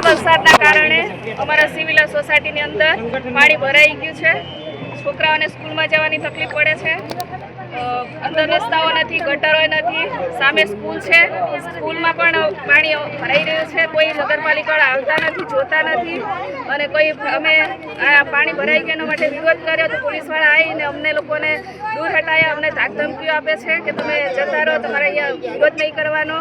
વરસાદના કારણે અમારા સિવિલ સોસાયટીની અંદર પાણી ભરાઈ ગયું છે. છોકરાઓને સ્કૂલમાં જવાની તકલીફ પડે છે. અંદર રસ્તાઓ નથી, ગટરો નથી, સામે સ્કૂલ છે. સ્કૂલમાં પણ પાણી ભરાઈ રહ્યું છે. કોઈ નગરપાલિકા આવતા નથી, જોતા નથી. અને કોઈ અમે આ પાણી ભરાઈ ગયા એના માટે વિરોધ કર્યો તો પોલીસવાળા આવીને અમને લોકોને દૂર હટાયા. અમને ધાકધમકીઓ આપે છે કે તમે જતા રહો, તમારે અહીંયા વિરોધ નહીં કરવાનો.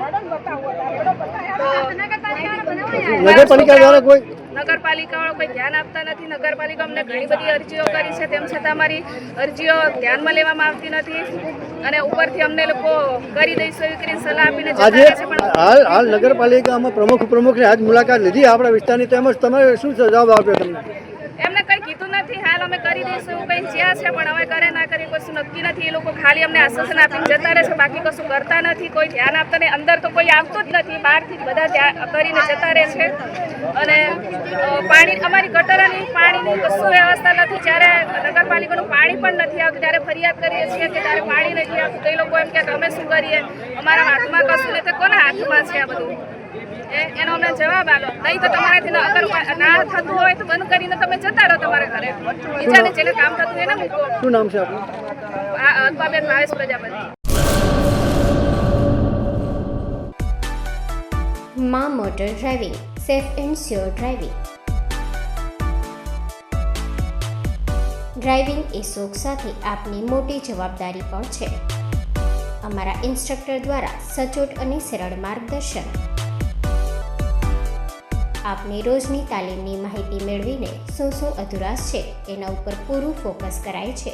નગરપાલિકાવાળો કોઈ ધ્યાન આપતા નથી. નગરપાલિકા અમને ઘણી બધી અરજીઓ કરી છે, તેમ છતાં અમારી અરજીઓ ધ્યાનમાં લેવામાં આવતી નથી. અને ઉપરથી અમને લોકો કરી દઈશું એવી કરીને સલાહ આપીને જતા રહે છે. પણ હાલ નગરપાલિકામાં પ્રમુખની આજ મુલાકાત લીધી આપણા વિસ્તારની, તેમજ તમારે શું જવાબ આપ્યો તમને? એમને કંઈ કીધું નથી. હાલ અમે કરી દઈશું એવું કંઈ જ્યાં છે, પણ હવે કરે ના કરે કશું નક્કી નથી. એ લોકો ખાલી અમને આશ્વાસન આપીને જતા રહે છે, બાકી કશું કરતા નથી. કોઈ ધ્યાન આપતા નહીં. અંદર તો કોઈ આવતું જ નથી, બહારથી જ બધા ધ્યાન કરીને જતા રહે છે. અને પાણી, અમારી ગટરની પાણીની કશું વ્યવસ્થા નથી. જ્યારે નગરપાલિકાનું પાણી પણ નથી આવતું ત્યારે ફરિયાદ કરીએ છીએ કે ત્યારે પાણી નથી આવતું. તો એ લોકો એમ કે અમે શું કરીએ, અમારા હાથમાં કશું નહીં. તો કોના હાથમાં છે આ બધું? એનો અમને જવાબ આલો. નહીં તો તમારાથી ના થતું હોય તો બંધ કરીને તમે જતા રહો તમારા ઘરે. બીજાને જેને કામ થતું એને મૂકો. શું નામ છે આપનું? અલ્પાબેન ભાવેશ પ્રજાપતિ. માં motor driving, safe and sure driving. Driving એ શોખ સાથે આપની મોટી જવાબદારી પણ છે. અમારા ઇન્સ્ટ્રક્ટર દ્વારા સચોટ અને સરળ માર્ગદર્શન. આપની રોજની તાલીમની માહિતી મેળવીને શું અધુરાશ છે એના ઉપર પૂરું ફોકસ કરાય છે.